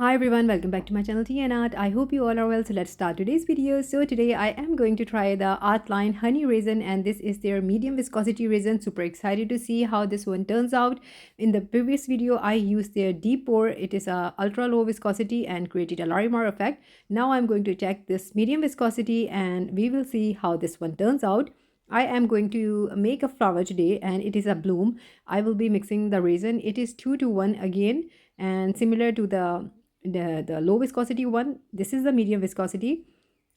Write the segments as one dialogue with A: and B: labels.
A: Hi everyone, welcome back to my channel Tea&Art. I hope you all are well. So let's start today's video. So today I am going to try the Artline honey resin, and this is their medium viscosity resin. Super excited to see how this one turns out. In the previous video I used their deep pour. It is a ultra low viscosity and created a Larimar effect. Now I'm going to check this medium viscosity and we will see how this one turns out. I am going to make a flower today and it is a bloom. I will be mixing the resin. It is 2 to 1 again, and similar to the low viscosity one, this is the medium viscosity.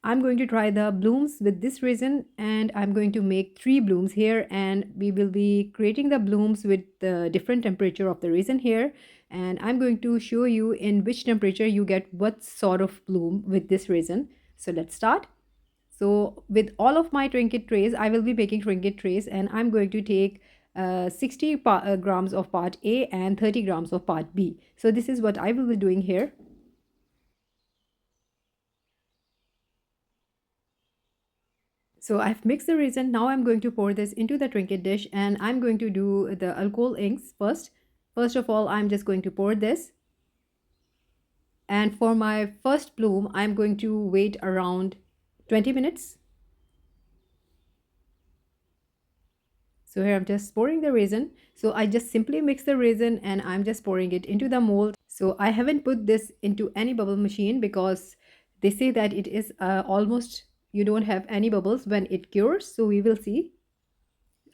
A: I'm going to try the blooms with this resin and I'm going to make 3 blooms here, and we will be creating the blooms with the different temperature of the resin here, and I'm going to show you in which temperature you get what sort of bloom with this resin. So let's start. So with all of my trinket trays, I will be making trinket trays, and I'm going to take 60 grams of part A and 30 grams of part B. So this is what I will be doing here. So I've mixed the resin. Now I'm going to pour this into the trinket dish, and I'm going to do the alcohol inks first. First of all, I'm just going to pour this. And for my first bloom, I'm going to wait around 20 minutes. So here I'm just pouring the resin. So I just simply mix the resin and I'm just pouring it into the mold. So I haven't put this into any bubble machine because they say that it is almost, you don't have any bubbles when it cures. So we will see.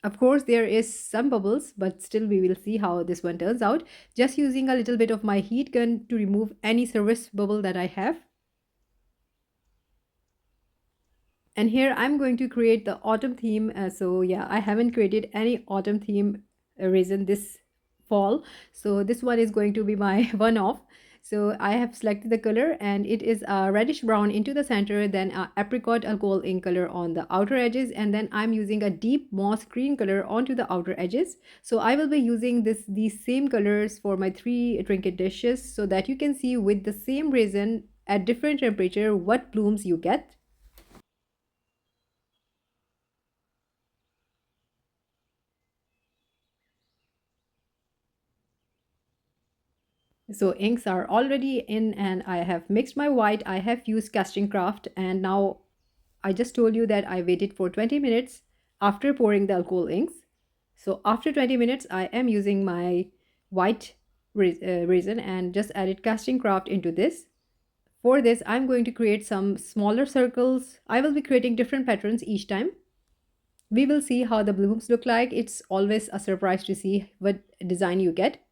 A: Of course, there is some bubbles, but still we will see how this one turns out. Just using a little bit of my heat gun to remove any surface bubble that I have. And here I'm going to create the autumn theme. So yeah, I haven't created any autumn theme resin this fall. So this one is going to be my one-off. So I have selected the color and it is a reddish brown into the center, then a apricot alcohol ink color on the outer edges, and then I'm using a deep moss green color onto the outer edges. So I will be using these same colors for my 3 trinket dishes so that you can see with the same resin at different temperature what blooms you get. So inks are already in and I have mixed my white. I have used casting craft, and now I just told you that I waited for 20 minutes after pouring the alcohol inks. So after 20 minutes, I am using my white resin and just added casting craft into this. For this, I'm going to create some smaller circles. I will be creating different patterns each time. We will see how the blooms look like. It's always a surprise to see what design you get.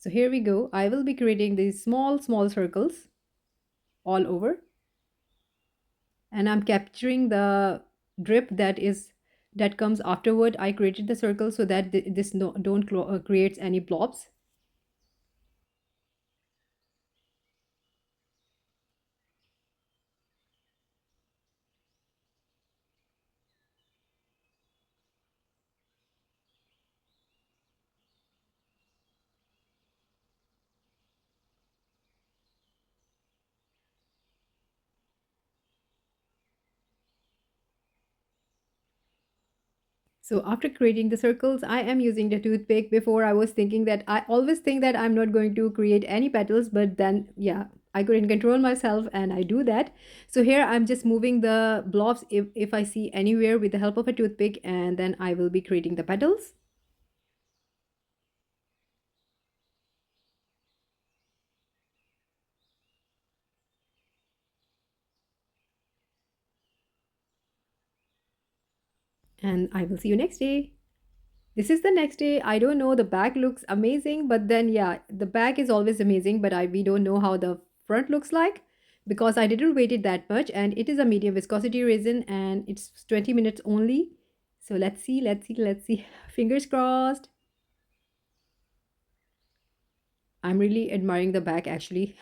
A: So here we go. I will be creating these small circles all over. And I'm capturing the drip that comes afterward. I created the circle so that this don't creates any blobs. So after creating the circles, I am using the toothpick. Before I was thinking that I always think that I'm not going to create any petals, but then yeah, I couldn't control myself and I do that. So here I'm just moving the blobs if I see anywhere with the help of a toothpick, and then I will be creating the petals. And I will see you next day. This is the next day. I don't know, the back looks amazing, but then yeah, the back is always amazing, but we don't know how the front looks like because I didn't wait it that much, and it is a medium viscosity resin and it's 20 minutes only. So let's see. Fingers crossed. I'm really admiring the back actually.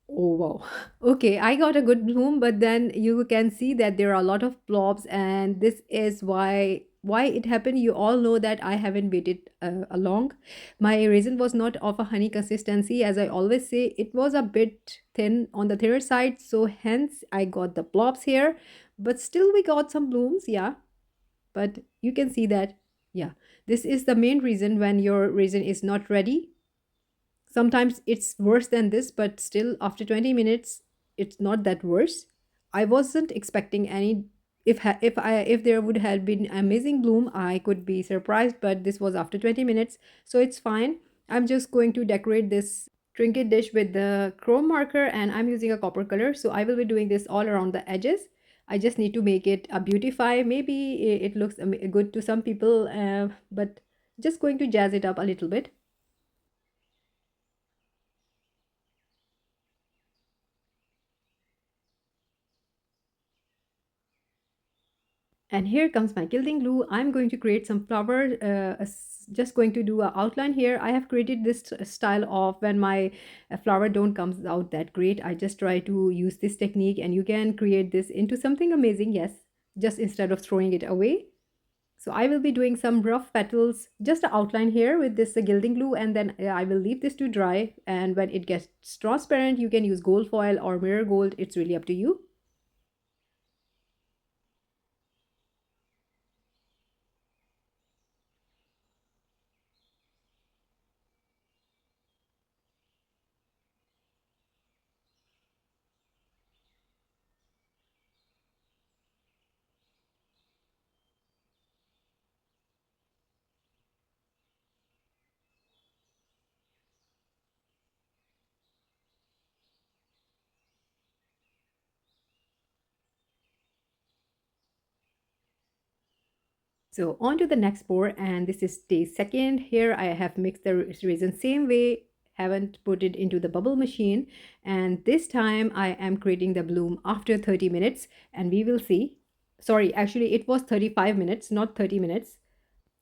A: Oh wow. Okay, I got a good bloom, but then you can see that there are a lot of blobs, and this is why it happened. You all know that I haven't waited along. My resin was not of a honey consistency, as I always say. It was a bit thin on the thinner side, so hence I got the blobs here. But still, we got some blooms, yeah. But you can see that, yeah. This is the main reason when your resin is not ready. Sometimes it's worse than this, but still after 20 minutes it's not that worse. I wasn't expecting any. If there would have been amazing bloom, I could be surprised, but this was after 20 minutes, so it's fine. I'm just going to decorate this trinket dish with the chrome marker, and I'm using a copper color, so I will be doing this all around the edges. I just need to make it a beautify. Maybe it looks good to some people, but just going to jazz it up a little bit. And here comes my gilding glue. I'm going to create some flower, just going to do an outline here. I have created this style of when my flower don't comes out that great. I just try to use this technique, and you can create this into something amazing, yes, just instead of throwing it away. So I will be doing some rough petals, just an outline here with this gilding glue, and then I will leave this to dry. And when it gets transparent, you can use gold foil or mirror gold. It's really up to you. So on to the next pour, and this is day second. Here I have mixed the resin same way, haven't put it into the bubble machine, and this time I am creating the bloom after 30 minutes, and we will see. Sorry, actually it was 35 minutes, not 30 minutes.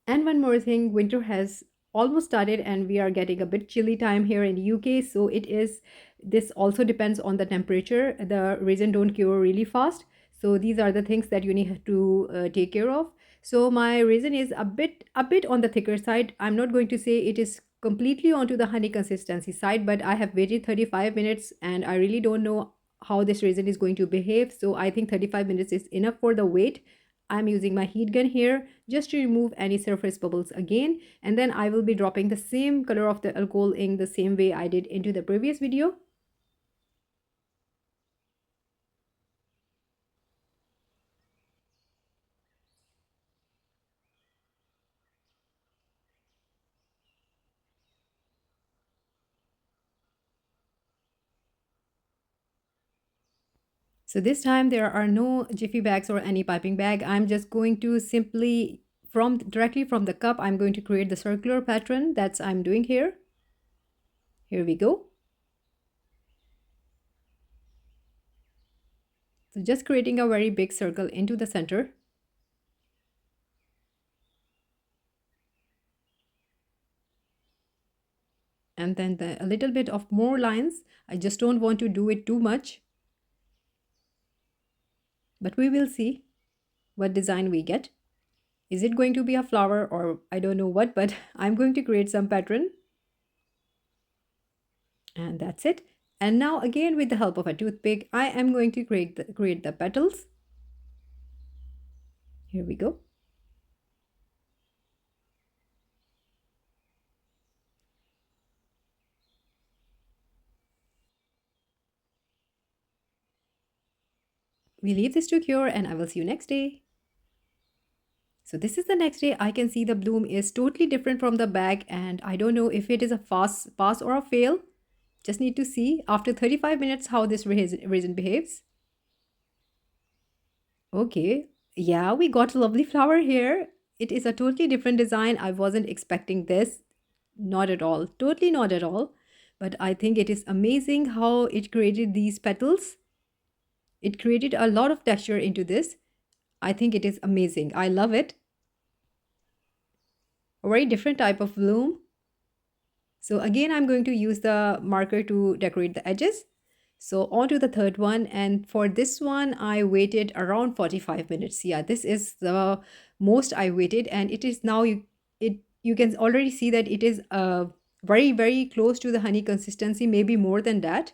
A: And one more thing, winter has almost started and we are getting a bit chilly time here in the UK. So it is, this also depends on the temperature. The resin don't cure really fast. So these are the things that you need to take care of. So my resin is a bit on the thicker side. I'm not going to say it is completely onto the honey consistency side, but I have waited 35 minutes and I really don't know how this resin is going to behave. So I think 35 minutes is enough for the wait. I'm using my heat gun here just to remove any surface bubbles again, and then I will be dropping the same color of the alcohol ink the same way I did into the previous video. So this time there are no jiffy bags or any piping bag. I'm just going to simply from directly from the cup, I'm going to create the circular pattern that's I'm doing here. Here we go. So just creating a very big circle into the center. And then a little bit of more lines. I just don't want to do it too much. But we will see what design we get. Is it going to be a flower or I don't know what, but I'm going to create some pattern. And that's it. And now again with the help of a toothpick, I am going to create the petals. Here we go. We leave this to cure and I will see you next day. So this is the next day. I can see the bloom is totally different from the bag and I don't know if it is a fast pass or a fail. Just need to see after 35 minutes how this resin behaves. Okay, yeah, we got a lovely flower here. It is a totally different design. I wasn't expecting this. Not at all. Totally not at all. But I think it is amazing how it created these petals. It created a lot of texture into this. I think it is amazing. I love it. A very different type of bloom. So again, I'm going to use the marker to decorate the edges. So on to the third one. And for this one, I waited around 45 minutes. Yeah, this is the most I waited. And it is now, you can already see that it is very, very close to the honey consistency, maybe more than that.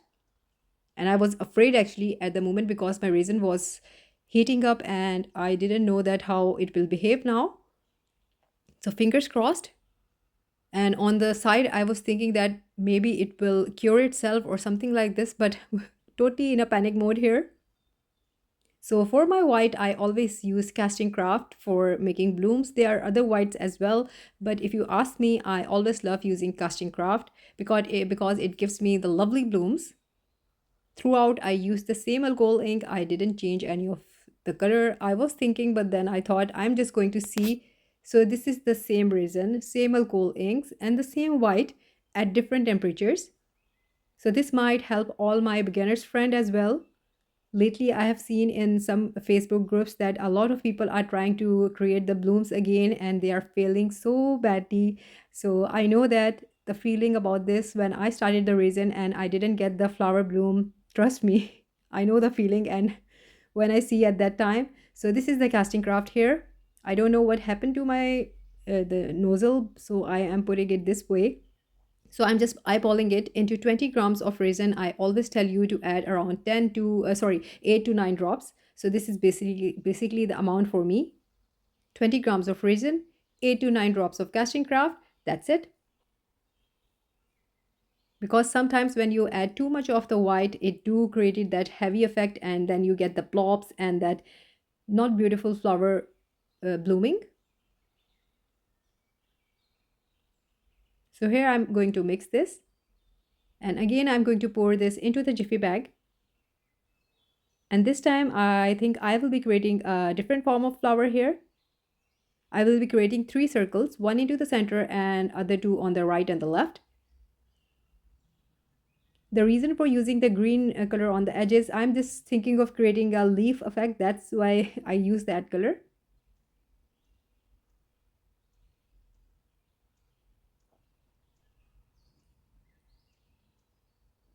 A: And I was afraid actually at the moment because my resin was heating up and I didn't know that how it will behave now. So fingers crossed. And on the side, I was thinking that maybe it will cure itself or something like this, but totally in a panic mode here. So for my white, I always use casting craft for making blooms. There are other whites as well, but if you ask me, I always love using casting craft because it gives me the lovely blooms. Throughout, I used the same alcohol ink. I didn't change any of the color. I was thinking, but then I thought I'm just going to see. So this is the same resin, same alcohol inks, and the same white at different temperatures. So this might help all my beginners friend as well. Lately, I have seen in some Facebook groups that a lot of people are trying to create the blooms again and they are failing so badly. So I know that the feeling about this when I started the resin and I didn't get the flower bloom, trust me, I know the feeling and when I see at that time. So this is the casting craft here. I don't know what happened to my the nozzle, so I am putting it this way. So I'm just eyeballing it into 20 grams of resin. I always tell you to add around 8 to 9 drops. So this is basically the amount for me. 20 grams of resin, 8 to 9 drops of casting craft. That's it. Because sometimes when you add too much of the white, it do create that heavy effect and then you get the plops and that not beautiful flower blooming. So here I'm going to mix this. And again, I'm going to pour this into the jiffy bag. And this time, I think I will be creating a different form of flower here. I will be creating 3 circles, one into the center and other 2 on the right and the left. The reason for using the green color on the edges, I'm just thinking of creating a leaf effect. That's why I use that color.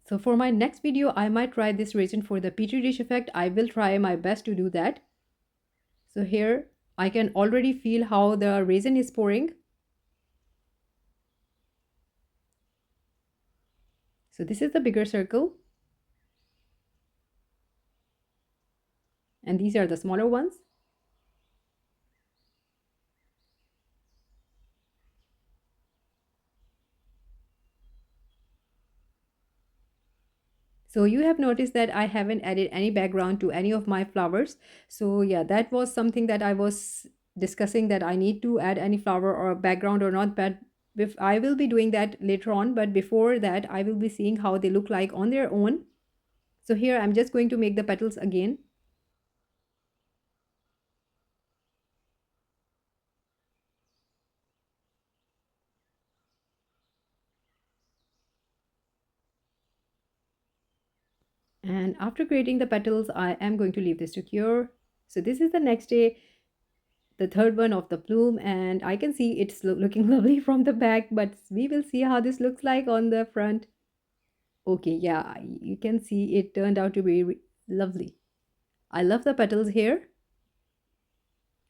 A: So for my next video, I might try this resin for the petri dish effect. I will try my best to do that. So here I can already feel how the resin is pouring. So this is the bigger circle. And these are the smaller ones. So you have noticed that I haven't added any background to any of my flowers. So yeah, that was something that I was discussing, that I need to add any flower or background or not. But if I will be doing that later on, but before that, I will be seeing how they look like on their own. So here I'm just going to make the petals again. And after creating the petals, I am going to leave this to cure. So this is the next day, the third one of the bloom, and I can see it's looking lovely from the back, but we will see how this looks like on the front. Okay, yeah, you can see it turned out to be lovely. I love the petals here.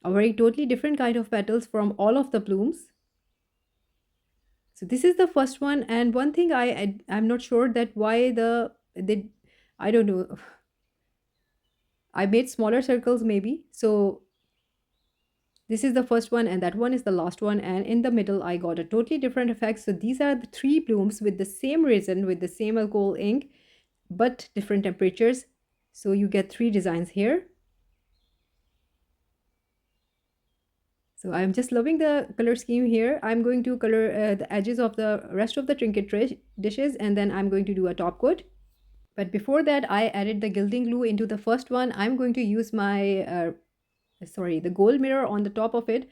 A: A very totally different kind of petals from all of the blooms. So this is the first one, and one thing I'm not sure that why they I don't know. I made smaller circles maybe. So this is the first one and that one is the last one, and in the middle I got a totally different effect. So these are the 3 blooms with the same resin, with the same alcohol ink, but different temperatures. So you get 3 designs here. So I'm just loving the color scheme here. I'm going to color the edges of the rest of the trinket dishes, and then I'm going to do a top coat. But before that, I added the gilding glue into the first one. I'm going to use my the gold mirror on the top of it.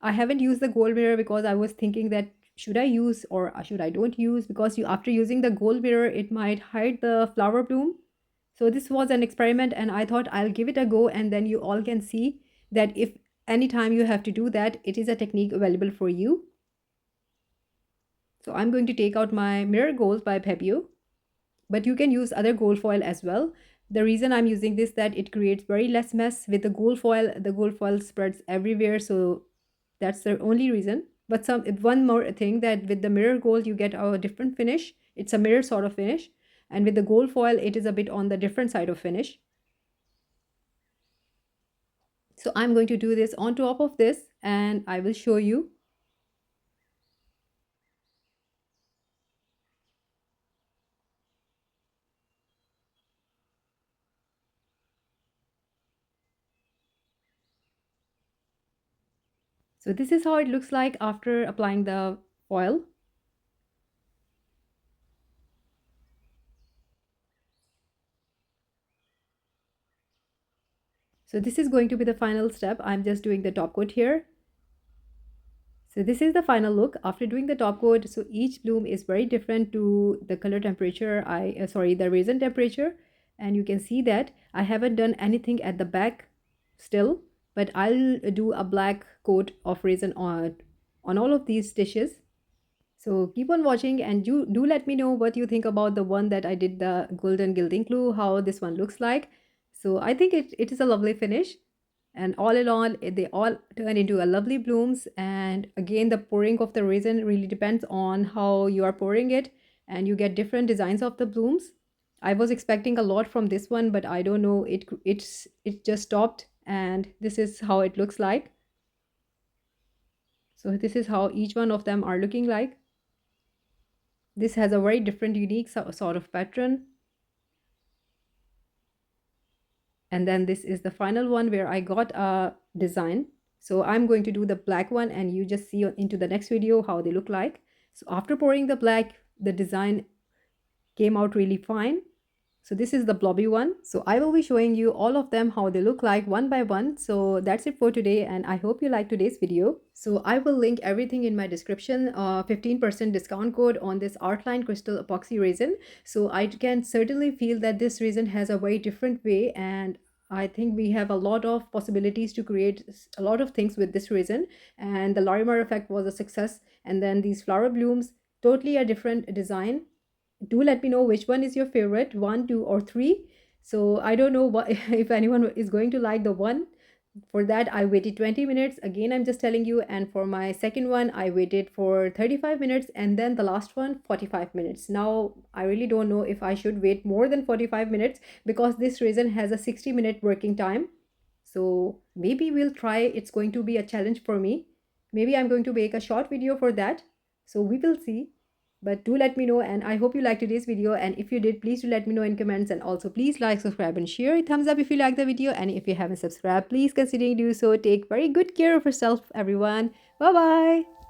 A: I haven't used the gold mirror because I was thinking that should I use or should I don't use, because after using the gold mirror it might hide the flower bloom. So this was an experiment and I thought I'll give it a go, and then you all can see that if anytime you have to do that, it is a technique available for you. So I'm going to take out my mirror gold by Pebeo, but you can use other gold foil as well. The reason I'm using this, that it creates very less mess with the gold foil. The gold foil spreads everywhere, so that's the only reason. But one more thing, that with the mirror gold you get a different finish. It's a mirror sort of finish, and with the gold foil it is a bit on the different side of finish. So I'm going to do this on top of this and I will show you. So this is how it looks like after applying the foil. So this is going to be the final step. I'm just doing the top coat here. So this is the final look after doing the top coat. So each bloom is very different to the color temperature, the resin temperature. And you can see that I haven't done anything at the back still, but I'll do a black coat of resin on all of these stitches. So keep on watching and you do let me know what you think about the one that I did the golden gilding glue, how this one looks like. So I think it is a lovely finish. And all in all, they all turn into a lovely blooms. And again, the pouring of the resin really depends on how you are pouring it, and you get different designs of the blooms. I was expecting a lot from this one, but I don't know, it just stopped, and this is how it looks like. So this is how each one of them are looking like. This has a very different, unique sort of pattern. And then this is the final one where I got a design. So I'm going to do the black one, and you just see into the next video how they look like. So after pouring the black, the design came out really fine. So this is the blobby one. So I will be showing you all of them, how they look like one by one. So that's it for today, and I hope you like today's video. So I will link everything in my description, 15% discount code on this Artline crystal epoxy resin. So I can certainly feel that this resin has a very different way, and I think we have a lot of possibilities to create a lot of things with this resin. And the Larimer effect was a success. And then these flower blooms, totally a different design. Do let me know which one is your favorite, one, two, or three. So I don't know what if anyone is going to like the one. For that I waited 20 minutes, again I'm just telling you. And for my second one I waited for 35 minutes, and then the last one 45 minutes. Now I really don't know if I should wait more than 45 minutes, because this resin has a 60-minute working time. So maybe we'll try. It's going to be a challenge for me. Maybe I'm going to make a short video for that. So we will see. But do let me know, and I hope you liked today's video. And if you did, please do let me know in comments. And also please like, subscribe, and share. A thumbs up if you like the video. And if you haven't subscribed, please consider do so. Take very good care of yourself, everyone. Bye bye.